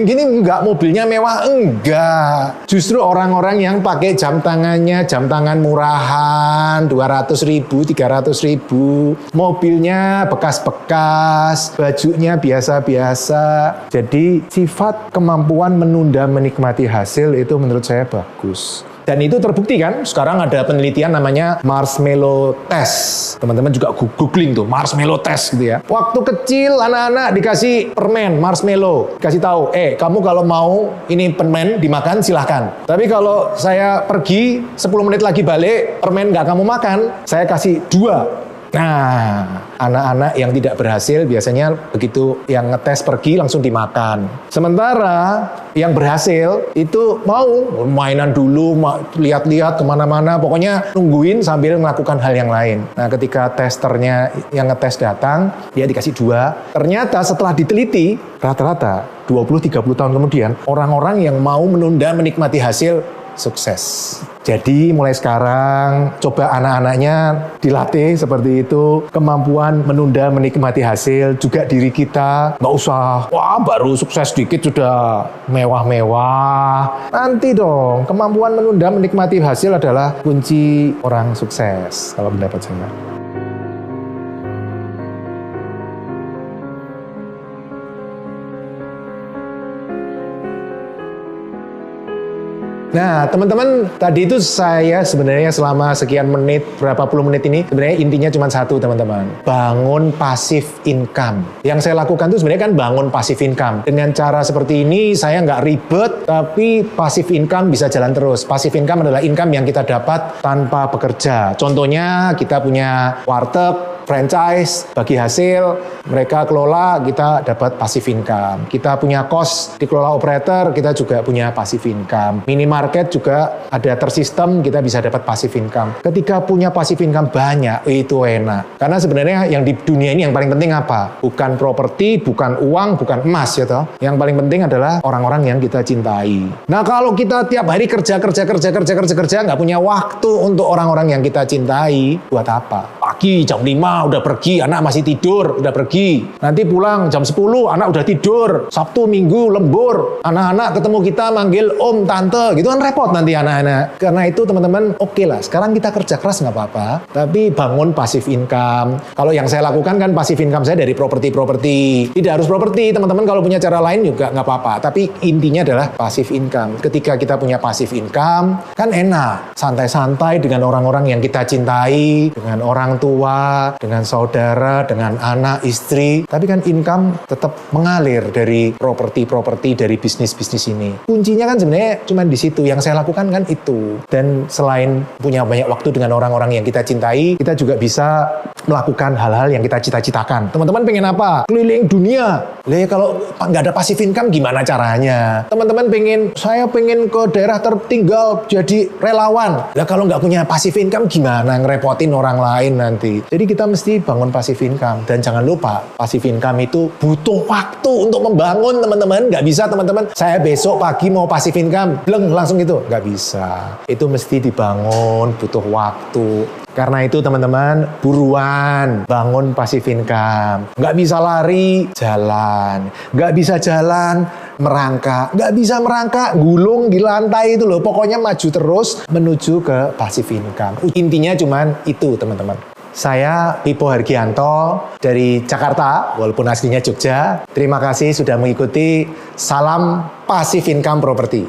gini, enggak, mobilnya mewah, enggak. Justru orang-orang yang pakai jam tangan murahan, 200.000, 300.000, mobilnya bekas-bekas, bajunya biasa-biasa. Jadi sifat kemampuan menunda menikmati hasil itu menurut saya bagus. Dan itu terbukti kan, sekarang ada penelitian namanya marshmallow test. Teman-teman juga googling tuh, marshmallow test gitu ya. Waktu kecil anak-anak dikasih permen, marshmallow. Dikasih tahu, kamu kalau mau ini permen dimakan silahkan. Tapi kalau saya pergi, 10 menit lagi balik, permen nggak kamu makan, saya kasih 2. Nah, anak-anak yang tidak berhasil biasanya begitu yang ngetes pergi langsung dimakan. Sementara yang berhasil itu mau mainan dulu, lihat-lihat kemana-mana, pokoknya nungguin sambil melakukan hal yang lain. Nah, ketika testernya yang ngetes datang, dia dikasih 2. Ternyata setelah diteliti, rata-rata 20-30 tahun kemudian, orang-orang yang mau menunda menikmati hasil sukses. Jadi mulai sekarang coba anak-anaknya dilatih seperti itu, kemampuan menunda menikmati hasil, juga diri kita nggak usah wah baru sukses dikit sudah mewah-mewah. Nanti dong, kemampuan menunda menikmati hasil adalah kunci orang sukses kalau pendapat saya. Nah, teman-teman, tadi itu saya sebenarnya selama sekian menit, berapa puluh menit ini, sebenarnya intinya cuma satu, teman-teman. Bangun passive income. Yang saya lakukan itu sebenarnya kan bangun passive income. Dengan cara seperti ini, saya nggak ribet, tapi passive income bisa jalan terus. Passive income adalah income yang kita dapat tanpa bekerja. Contohnya, kita punya warteg, franchise, bagi hasil, mereka kelola, kita dapat passive income. Kita punya kos, dikelola operator, kita juga punya passive income. Minimarket juga ada tersistem, kita bisa dapat passive income. Ketika punya passive income banyak, itu enak. Karena sebenarnya yang di dunia ini yang paling penting apa? Bukan properti, bukan uang, bukan emas, ya toh. Yang paling penting adalah orang-orang yang kita cintai. Nah, kalau kita tiap hari kerja, nggak punya waktu untuk orang-orang yang kita cintai, buat apa? Pagi jam 5 udah pergi, anak masih tidur, udah pergi. Nanti pulang jam 10, anak udah tidur. Sabtu, Minggu, lembur. Anak-anak ketemu kita manggil om, tante, gitu kan repot nanti anak-anak. Karena itu teman-teman, oke lah, sekarang kita kerja keras nggak apa-apa, tapi bangun passive income. Kalau yang saya lakukan kan passive income saya dari properti. Tidak harus properti, teman-teman kalau punya cara lain juga nggak apa-apa. Tapi intinya adalah passive income. Ketika kita punya passive income, kan enak. Santai-santai dengan orang-orang yang kita cintai, dengan orang tua, dengan saudara, dengan anak, istri. Tapi kan income tetap mengalir dari properti, dari bisnis-bisnis ini. Kuncinya kan sebenarnya cuma di situ. Yang saya lakukan kan itu. Dan selain punya banyak waktu dengan orang-orang yang kita cintai, kita juga bisa melakukan hal-hal yang kita cita-citakan. Teman-teman pengen apa? Keliling dunia. Kalau nggak ada passive income gimana caranya? Teman-teman saya pengen ke daerah tertinggal jadi relawan. Kalau nggak punya passive income gimana ngerepotin orang lain nanti? Jadi kita mesti bangun passive income. Dan jangan lupa, passive income itu butuh waktu untuk membangun, teman-teman. Nggak bisa, teman-teman. Saya besok pagi mau passive income, bleng, langsung gitu. Nggak bisa. Itu mesti dibangun, butuh waktu. Karena itu, teman-teman, buruan bangun passive income. Nggak bisa lari, jalan. Nggak bisa jalan, merangkak. Nggak bisa merangkak, gulung di lantai itu loh. Pokoknya maju terus menuju ke passive income. Intinya cuman itu teman-teman. Saya Pipo Hargianto dari Jakarta, walaupun aslinya Jogja. Terima kasih sudah mengikuti Salam Passive Income Property.